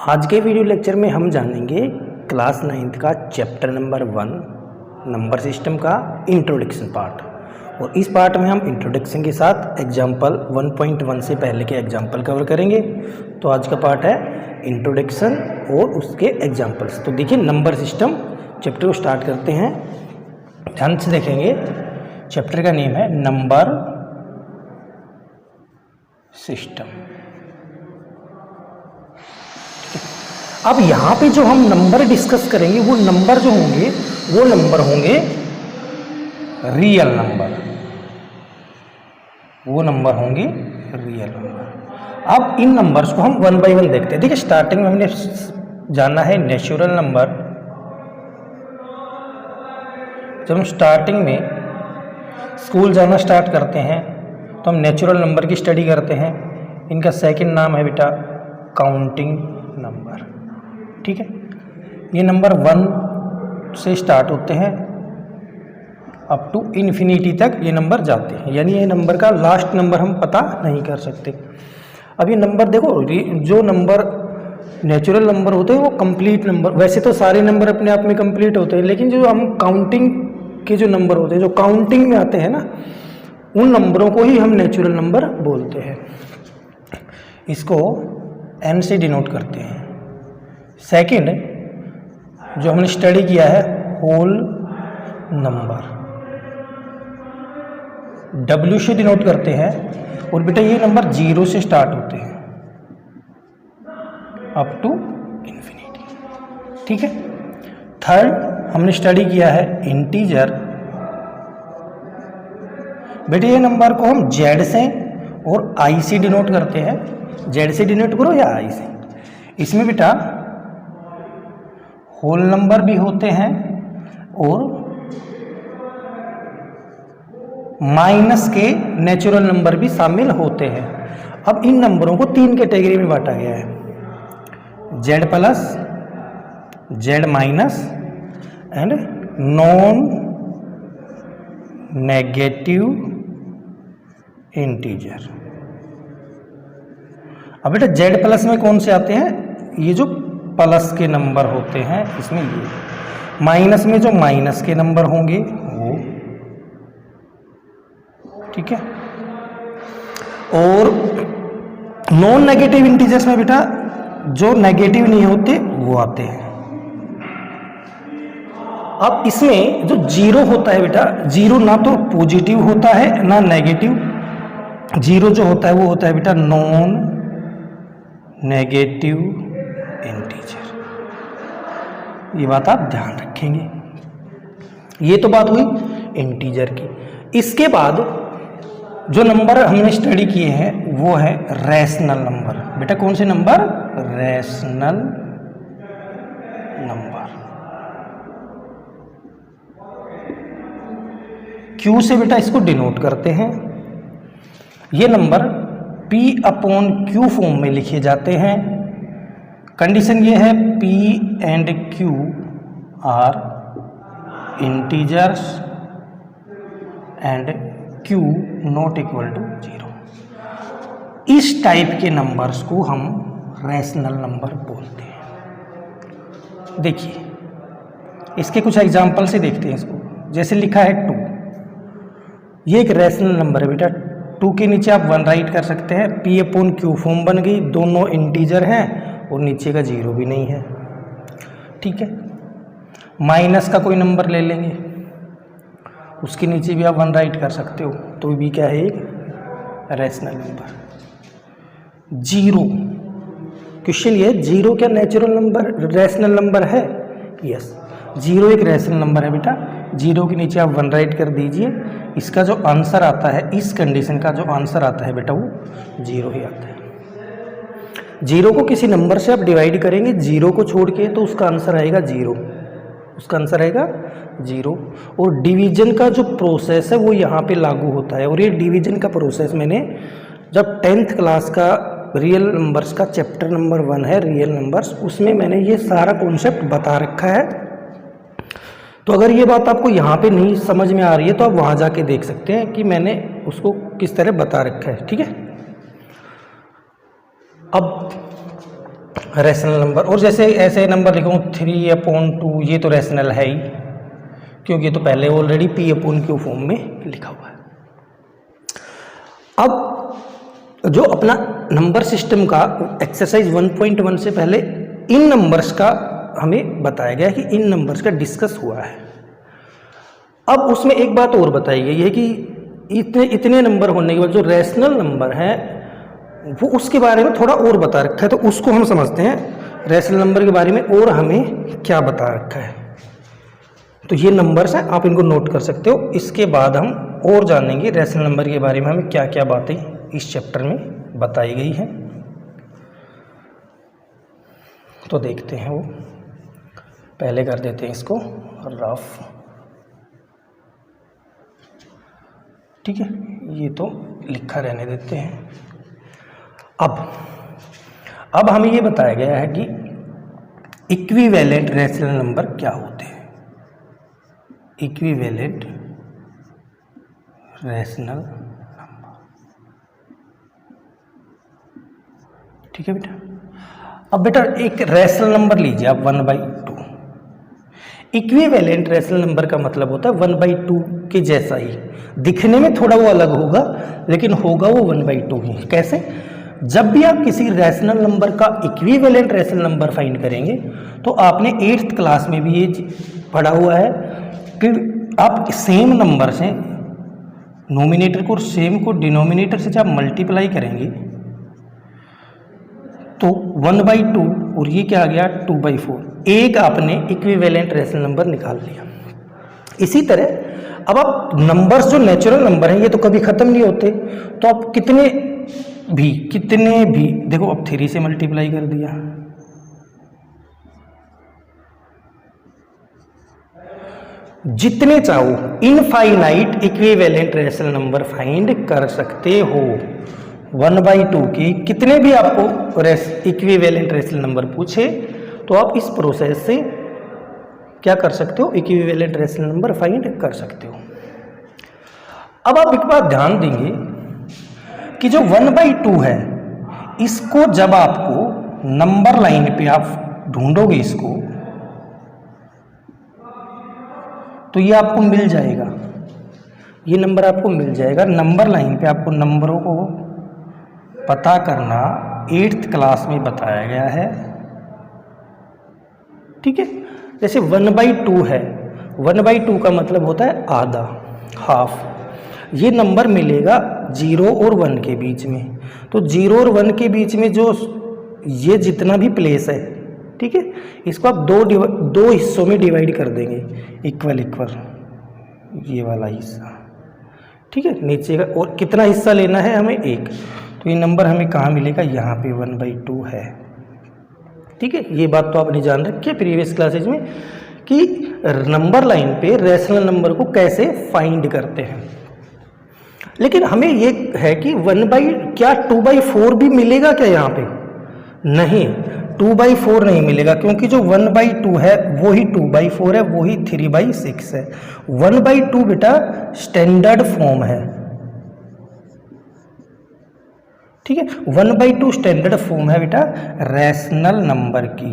आज के video lecture में हम जानेंगे क्लास 9th का चैप्टर नंबर 1 नंबर सिस्टम का इंट्रोडक्शन पार्ट। और इस पार्ट में हम इंट्रोडक्शन के साथ एग्जाम्पल 1.1 से पहले के एग्जाम्पल कवर करेंगे। तो आज का पार्ट है इंट्रोडक्शन और उसके एग्जाम्पल्स। तो देखिए नंबर सिस्टम चैप्टर को स्टार्ट करते हैं, ध्यान से देखेंगे। चैप्टर का नेम है नंबर सिस्टम। अब यहाँ पे जो हम नंबर डिस्कस करेंगे वो नंबर जो होंगे वो नंबर होंगे रियल नंबर, वो नंबर होंगे रियल नंबर। अब इन नंबर्स को हम वन बाय वन देखते हैं। देखिए स्टार्टिंग में हमने जाना है नेचुरल नंबर। जब हम स्टार्टिंग में स्कूल जाना स्टार्ट करते हैं तो हम नेचुरल नंबर की स्टडी करते हैं। इनका सेकंड नाम है बेटा काउंटिंग नंबर, ठीक है। ये नंबर 1 से स्टार्ट होते हैं अप टू इन्फिनिटी तक ये नंबर जाते हैं, यानी ये नंबर का लास्ट नंबर हम पता नहीं कर सकते। अब ये नंबर देखो, जो नंबर नेचुरल नंबर होते हैं वो कंप्लीट नंबर, वैसे तो सारे नंबर अपने आप में कंप्लीट होते हैं, लेकिन जो हम काउंटिंग के जो नंबर होते हैं, जो काउंटिंग में आते हैं ना, उन नंबरों को ही हम नेचुरल नंबर बोलते हैं। इसको n से डिनोट करते हैं। सेकंड जो हमने स्टडी किया है होल नंबर, W से डिनोट करते हैं। और बेटा ये नंबर 0 से स्टार्ट होते हैं अप टू इन्फिनिटी, ठीक है। थर्ड हमने स्टडी किया है इंटीजर। बेटा ये नंबर को हम Z से और I से डिनोट करते हैं। Z से डिनोट करो या I से। इसमें बेटा होल नंबर भी होते हैं और माइनस के नेचुरल नंबर भी शामिल होते हैं। अब इन नंबरों को 3 कैटेगरी में बांटा गया है, Z plus, Z minus and non negative integer. अब बेटा Z प्लस में कौन से आते हैं? ये जो प्लस के नंबर होते हैं इसमें ये। माइनस में जो माइनस के नंबर होंगे वो, ठीक है। और नॉन नेगेटिव इंटीजर्स में बेटा जो नेगेटिव नहीं होते वो आते हैं। अब इसमें जो 0 होता है बेटा, 0 ना तो पॉजिटिव होता है ना नेगेटिव। 0 जो होता है वो होता है बेटा नॉन नेगेटिव इंटीजर। ये बात आप ध्यान रखेंगे। ये तो बात हुई इंटीजर की। इसके बाद जो नंबर हमने स्टडी किए हैं वो है रैशनल नंबर। बेटा कौन से नंबर? Rational number. Q से बेटा इसको डिनोट करते हैं। ये नंबर P/Q फॉर्म में लिखे जाते हैं। कंडीशन ये है P and Q are integers and Q not equal to 0। इस टाइप के नंबर्स को हम रैशनल नंबर बोलते हैं। देखिए इसके कुछ एग्जांपल से देखते हैं इसको। जैसे लिखा है 2, ये एक रैशनल नंबर है बेटा। 2 के नीचे आप 1 राइट कर सकते हैं। P/Q फॉर्म बन गई, दोनों इंटीजर हैं और नीचे का 0 भी नहीं है, ठीक है। माइनस का कोई नंबर ले लेंगे, उसके नीचे भी आप 1 राइट कर सकते हो, तो भी क्या है? एक रैशनल नंबर। 0 क्वेश्चन ये, 0 क्या नेचुरल नंबर रैशनल नंबर है? यस, 0 एक रैशनल नंबर है बेटा। 0 के नीचे आप 1 राइट कर दीजिए। इसका जो आंसर आता है, इस कंडीशन का जो आंसर आता है बेटा वो 0 ही आता है। 0 को किसी नंबर से आप डिवाइड करेंगे 0 को छोड़ के, तो उसका आंसर आएगा 0, उसका आंसर आएगा 0। और डिवीजन का जो प्रोसेस है वो यहाँ पे लागू होता है। और ये डिवीजन का प्रोसेस मैंने जब 10th क्लास का रियल नंबर्स का चैप्टर नंबर 1 है रियल नंबर्स, उसमें मैंने ये सारा कॉन्सेप्ट बता रखा है। तो अगर ये बात आपको यहाँ पे नहीं समझ में आ रही है तो आप वहाँ जाके देख सकते हैं कि मैंने उसको किस तरह बता रखा है, ठीक है। अब रैशनल नंबर, और जैसे ऐसे नंबर लिखूँ 3/2, ये तो रैशनल है ही, क्योंकि ये तो पहले ऑलरेडी P/Q फॉर्म में लिखा हुआ है। अब जो अपना नंबर सिस्टम का एक्सरसाइज 1.1 से पहले इन नंबर्स का हमें बताया गया कि इन नंबर्स का डिस्कस हुआ है। अब उसमें एक बात और बताई गई है कि इतने नंबर होने के बाद जो रैशनल नंबर है वो उसके बारे में थोड़ा और बता रखा है, तो उसको हम समझते हैं रैशनल नंबर के बारे में और हमें क्या बता रखा है। तो ये नंबर्स हैं, आप इनको नोट कर सकते हो। इसके बाद हम और जानेंगे रैशनल नंबर के बारे में हमें क्या क्या बातें इस चैप्टर में बताई गई हैं। तो देखते हैं, वो पहले कर देते हैं इसको रफ, ठीक है, ये तो लिखा रहने देते हैं। अब हमें ये बताया गया है कि इक्विवेलेंट रैशनल नंबर क्या होते हैं। इक्विवेलेंट रैशनल नंबर, ठीक है बेटा। अब बेटा एक रैशनल नंबर लीजिए आप 1/2। इक्विवेलेंट रैशनल नंबर का मतलब होता है 1/2 के जैसा ही, दिखने में थोड़ा वो अलग होगा लेकिन होगा वो 1/2 ही। कैसे? जब भी आप किसी रैशनल नंबर का इक्विवेलेंट रैशनल नंबर फाइंड करेंगे तो आपने 8th क्लास में भी ये पढ़ा हुआ है कि आप सेम नंबर से नोमिनेटर को और सेम को डिनोमिनेटर से जब मल्टीप्लाई करेंगे तो 1/2 और ये क्या आ गया 2/4, एक आपने इक्विवेलेंट रैशनल नंबर निकाल लिया। इसी तरह अब आप नंबर्स जो नेचुरल नंबर हैं ये तो कभी खत्म नहीं होते, तो आप कितने भी देखो, अब 3 से मल्टीप्लाई कर दिया, जितने चाहो infinite equivalent rational number find कर सकते हो। 1/2 की कितने भी आपको इक्विवेलेंट रैशनल नंबर पूछे तो आप इस प्रोसेस से क्या कर सकते हो, इक्विवेलेंट रैशनल नंबर फाइंड कर सकते हो। अब आप एक बात ध्यान देंगे कि जो 1/2 है इसको जब आपको नंबर लाइन पे आप ढूंढोगे इसको तो ये आपको मिल जाएगा, ये नंबर आपको मिल जाएगा। नंबर लाइन पे आपको नंबरों को पता करना 8th क्लास में बताया गया है, ठीक है। जैसे 1/2 है, 1/2 का मतलब होता है आधा, हाफ। ये नंबर मिलेगा 0 और 1 के बीच में, तो 0 और 1 के बीच में जो ये जितना भी प्लेस है, ठीक है, इसको आप दो हिस्सों में डिवाइड कर देंगे, इक्वल ये वाला हिस्सा, ठीक है, नीचे का। और कितना हिस्सा लेना है हमें, 1। तो ये नंबर हमें कहाँ मिलेगा, यहाँ पे 1/2 है, ठीक है। ये बात तो आपने जान रखी है प्रीवियस क्लासेज में कि नंबर लाइन पे रैशनल नंबर को कैसे फाइंड करते हैं। लेकिन हमें ये है कि क्या 2/4 भी मिलेगा क्या यहाँ पे? नहीं, 2/4 नहीं मिलेगा, क्योंकि जो 1/2 है वो ही 2/4 है, वो ही 3/6 है। 1/2 बेटा स्टैंडर्ड फॉर्म है, ठीक है। 1/2 स्टैंडर्ड फॉर्म है बेटा रैशनल नंबर की।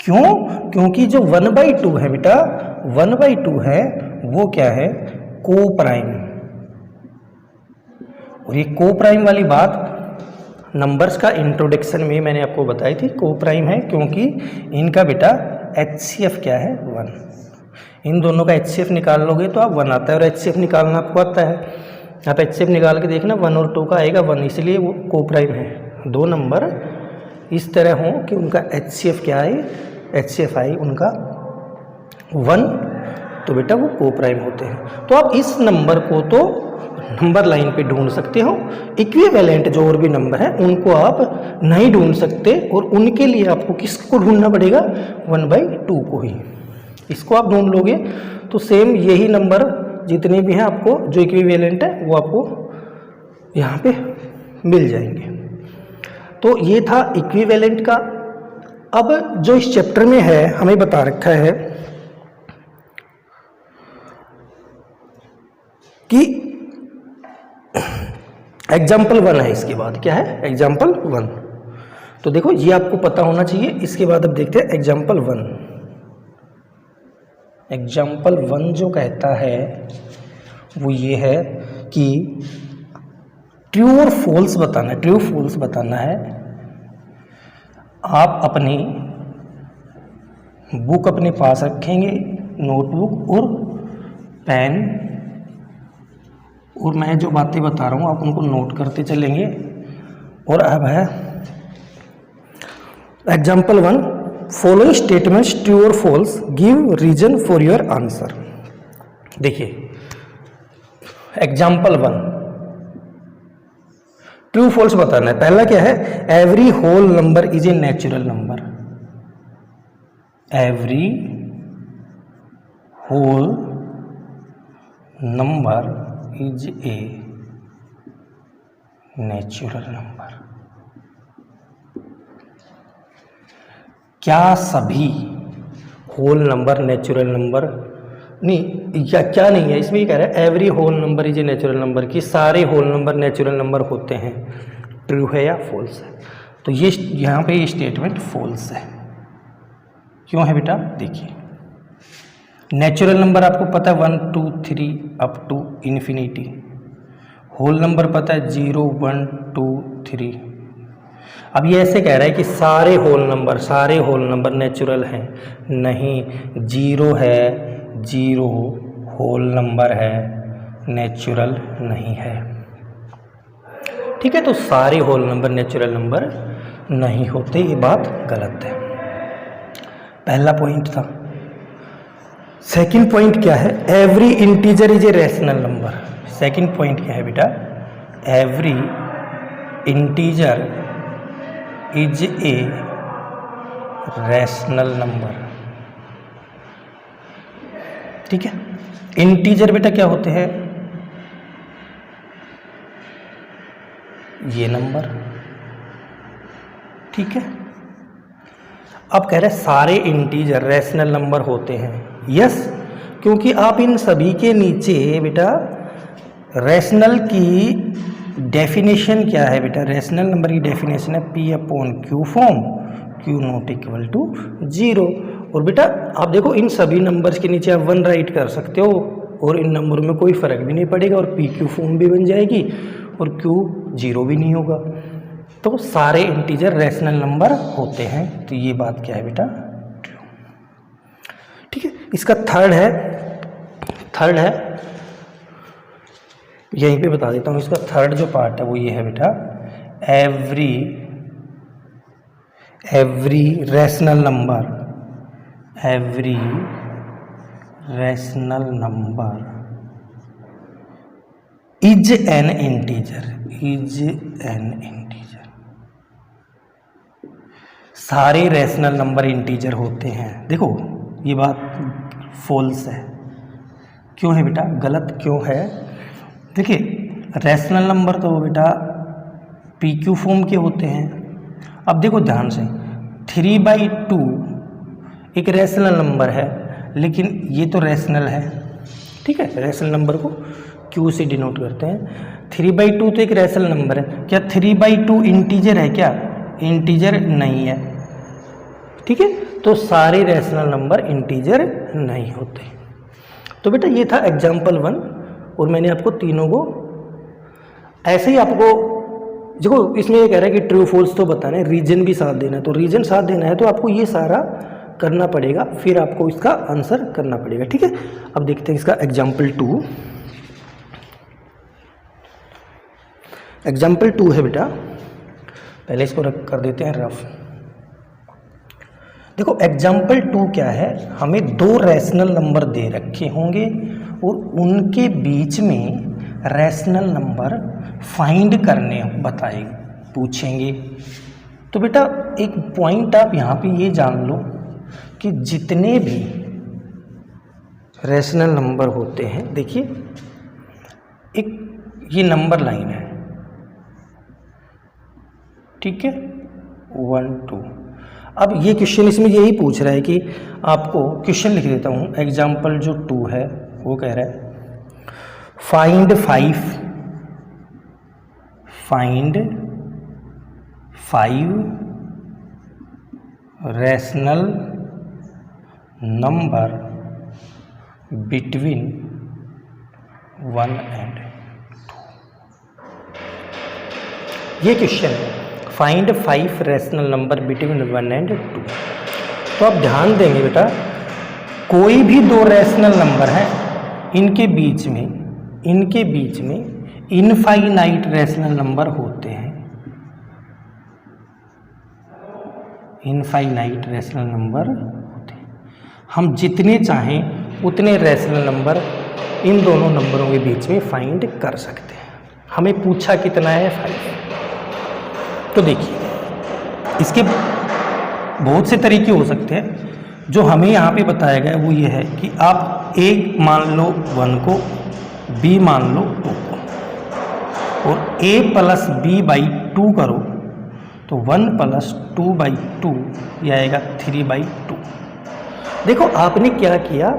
क्यों? क्योंकि जो 1/2 है बेटा, 1/2 है वो क्या है, को प्राइम। और ये को प्राइम वाली बात नंबर्स का इंट्रोडक्शन में मैंने आपको बताई थी। को प्राइम है क्योंकि इनका बेटा HCF क्या है, 1। इन दोनों का HCF निकाल लोगे तो आप 1 आता है, और HCF निकालना आपको आता है। आप HCF निकाल के देखना 1 और 2 का आएगा 1, इसलिए वो को प्राइम है। दो नंबर इस तरह हों कि उनका HCF क्या है, HCF आई उनका 1, तो बेटा वो को प्राइम होते हैं। तो आप इस नंबर को तो नंबर लाइन पे ढूंढ सकते हो, इक्विवेलेंट जो और भी नंबर है उनको आप नहीं ढूंढ सकते, और उनके लिए आपको किसको ढूंढना पड़ेगा, 1/2 को ही। इसको आप ढूंढ लोगे तो सेम यही नंबर जितने भी हैं आपको जो इक्विवेलेंट है वो आपको यहाँ पे मिल जाएंगे। तो ये था इक्विवेलेंट का। अब जो इस चैप्टर में है हमें बता रखा है कि एग्जाम्पल 1 है, इसके बाद क्या है, एग्जाम्पल 1। तो देखो ये आपको पता होना चाहिए। इसके बाद अब देखते हैं एग्जाम्पल 1। एग्जाम्पल 1 जो कहता है वो ये है कि ट्रू और फॉल्स बताना है। ट्रू फॉल्स बताना है। आप अपनी बुक अपने पास रखेंगे, नोटबुक और पेन, और मैं जो बातें बता रहा हूँ आप उनको नोट करते चलेंगे। और अब है एग्जाम्पल 1, फॉलोइंग स्टेटमेंट्स ट्रू और false, give reason for your answer. देखिए एग्जाम्पल 1 ट्रू फॉल्स बताना है। पहला क्या है, every whole number is a natural number. Every whole number is a natural number. क्या सभी होल नंबर नेचुरल नंबर नहीं, या क्या नहीं है, इसमें ये कह रहा है every whole number is a natural number, कि सारे होल नंबर नेचुरल नंबर होते हैं। ट्रू है या फॉल्स है? तो ये यहाँ पे ये स्टेटमेंट फॉल्स है। क्यों है बेटा? देखिए नेचुरल नंबर आपको पता है 1 2 3 up to infinity. Whole number पता है 0 1 2 3। अब ये ऐसे कह रहा है कि सारे होल नंबर नेचुरल हैं। नहीं, 0 है, 0 होल नंबर है, नेचुरल नहीं है। ठीक है, तो सारे होल नंबर नेचुरल नंबर नहीं होते, ये बात गलत है। पहला पॉइंट था। सेकंड पॉइंट क्या है, every integer is a rational number. Second point क्या है बेटा, every integer is a rational number. ठीक है, इंटीजर बेटा क्या होते हैं, ये नंबर। ठीक है, अब कह रहे हैं सारे इंटीजर रैशनल नंबर होते हैं। यस, क्योंकि आप इन सभी के नीचे बेटा रैशनल की डेफिनेशन क्या है बेटा, रैशनल नंबर की डेफिनेशन है P अपॉन Q फॉर्म, Q नॉट इक्वल टू 0। और बेटा आप देखो इन सभी नंबर्स के नीचे आप 1 राइट कर सकते हो और इन नंबर में कोई फ़र्क भी नहीं पड़ेगा और PQ फॉर्म भी बन जाएगी और Q 0 भी नहीं होगा। तो सारे इंटीजर रैशनल नंबर होते हैं। तो ये बात क्या है बेटा, ट्रू। ठीक है, इसका थर्ड है यहीं पे बता देता हूँ। इसका थर्ड जो पार्ट है वो ये है बेटा, every rational number is an integer. सारे रैशनल नंबर इंटीजर होते हैं। देखो ये बात फॉल्स है। क्यों है बेटा, गलत क्यों है? देखिए रैशनल नंबर तो बेटा PQ फॉर्म के होते हैं। अब देखो ध्यान से 3/2 एक रैशनल नंबर है, लेकिन ये तो रैशनल है। ठीक है, रैशनल नंबर को Q से डिनोट करते हैं। 3/2 तो एक रैशनल नंबर है। क्या 3/2 इंटीजर है? क्या इंटीजर नहीं है। ठीक है, तो सारे रैशनल नंबर इंटीजर नहीं होते। तो बेटा ये था एग्जाम्पल 1 और मैंने आपको तीनों को ऐसे ही आपको देखो इसमें ये कह रहा है कि ट्रू फॉल्स तो बताना है, रीजन भी साथ देना है। तो रीजन साथ देना है तो आपको ये सारा करना पड़ेगा, फिर आपको इसका आंसर करना पड़ेगा। ठीक है, अब देखते हैं इसका एग्जाम्पल 2। एग्जाम्पल 2 है बेटा, पहले इसको रख कर देते हैं रफ। देखो एग्जाम्पल 2 क्या है, हमें 2 रैशनल नंबर दे रखे होंगे और उनके बीच में रैशनल नंबर फाइंड करने पूछेंगे। तो बेटा एक पॉइंट आप यहाँ पे ये जान लो कि जितने भी रैशनल नंबर होते हैं, देखिए एक ये नंबर लाइन है। ठीक है, 1 2। अब ये क्वेश्चन इसमें यही पूछ रहा है कि आपको क्वेश्चन लिख देता हूँ। एग्जाम्पल जो 2 है वो कह रहा है find 5 rational number between 1 and 2। ये क्वेश्चन है, find 5 rational number between 1 and 2। तो आप ध्यान देंगे बेटा, कोई भी दो रैशनल नंबर हैं, इनके बीच में इनफाइनाइट रैशनल नंबर होते हैं। इनफाइनाइट रैशनल नंबर होते हैं। हम जितने चाहें उतने रैशनल नंबर इन दोनों नंबरों के बीच में फाइंड कर सकते हैं। हमें पूछा कितना है, 5। तो देखिए, इसके बहुत से तरीके हो सकते हैं। जो हमें यहाँ पे बताया गया वो ये है कि आप A मान लो 1 को, B मान लो 2 को, और A + B/2 करो तो 1 + 2/2 ये आएगा 3/2। देखो आपने क्या किया,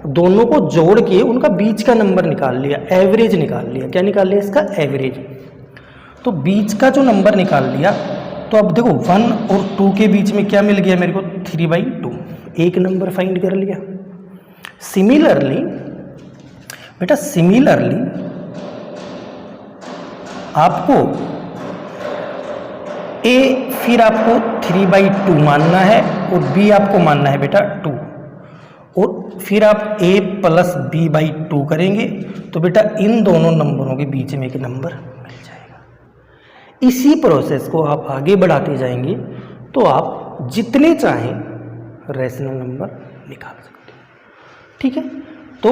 दोनों को जोड़ के उनका बीच का नंबर निकाल लिया, एवरेज निकाल लिया। क्या निकाल लिया? इसका एवरेज। तो बीच का जो नंबर निकाल लिया, तो अब देखो 1 और 2 के बीच में क्या मिल गया मेरे को? 3/2। एक नंबर फाइंड कर लिया। सिमिलरली बेटा, आपको A फिर आपको 3/2 मानना है और B आपको मानना है बेटा 2, और फिर आप A + B/2 करेंगे तो बेटा इन दोनों नंबरों के बीच में एक नंबर मिल जाएगा। इसी प्रोसेस को आप आगे बढ़ाते जाएंगे तो आप जितने चाहें रैशनल नंबर निकाल सकते हैं। ठीक है, तो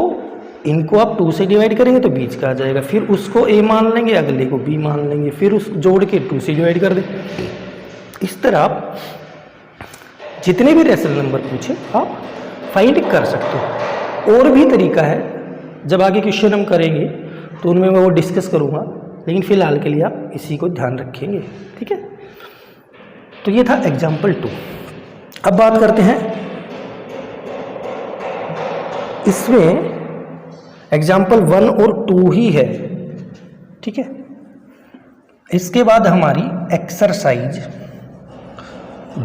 इनको आप 2 से डिवाइड करेंगे तो बीच का आ जाएगा, फिर उसको A मान लेंगे, अगले को B मान लेंगे, फिर उस जोड़ के 2 से डिवाइड कर दें। इस तरह आप जितने भी रैशनल नंबर पूछे आप फाइंड कर सकते हो। और भी तरीका है, जब आगे क्वेश्चन हम करेंगे तो उनमें मैं वो डिस्कस करूँगा, लेकिन फिलहाल के लिए आप इसी को ध्यान रखेंगे। ठीक है, तो ये था एग्जाम्पल 2। अब बात करते हैं इसमें एग्जाम्पल 1 और 2 ही है। ठीक है, इसके बाद हमारी एक्सरसाइज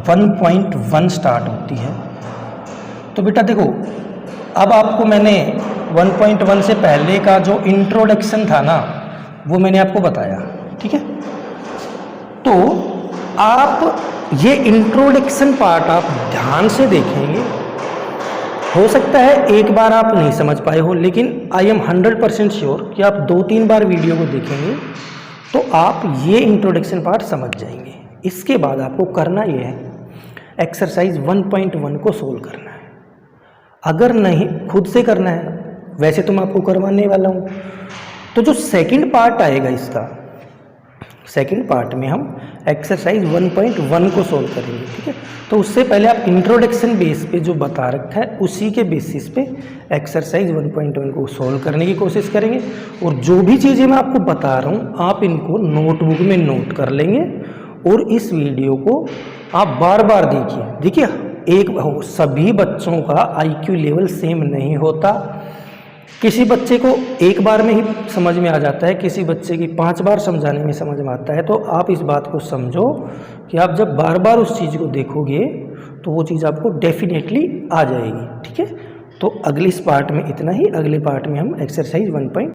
1.1 स्टार्ट होती है। तो बेटा देखो, अब आपको मैंने 1.1 से पहले का जो इंट्रोडक्शन था ना, वो मैंने आपको बताया। ठीक है, तो आप ये इंट्रोडक्शन पार्ट आप ध्यान से देखेंगे। हो सकता है एक बार आप नहीं समझ पाए हो, लेकिन आई एम 100% श्योर कि आप 2-3 बार वीडियो को देखेंगे तो आप ये इंट्रोडक्शन पार्ट समझ जाएंगे। इसके बाद आपको करना ये है, एक्सरसाइज 1.1 को सोल्व करना है। अगर नहीं खुद से करना है, वैसे तो मैं आपको करवाने वाला हूँ, तो जो सेकंड पार्ट आएगा इसका, सेकंड पार्ट में हम एक्सरसाइज 1.1 को सोल्व करेंगे। ठीक है, तो उससे पहले आप इंट्रोडक्शन बेस पे जो बता रखा है उसी के बेसिस पे एक्सरसाइज 1.1 को सोल्व करने की कोशिश करेंगे। और जो भी चीज़ें मैं आपको बता रहा हूँ आप इनको नोटबुक में नोट कर लेंगे, और इस वीडियो को आप बार बार देखिए। सभी बच्चों का IQ लेवल सेम नहीं होता। किसी बच्चे को एक बार में ही समझ में आ जाता है, किसी बच्चे की 5 बार समझाने में समझ में आता है। तो आप इस बात को समझो कि आप जब बार बार उस चीज़ को देखोगे तो वो चीज़ आपको डेफिनेटली आ जाएगी। ठीक है, तो अगले इस पार्ट में इतना ही। अगले पार्ट में हम एक्सरसाइज 1.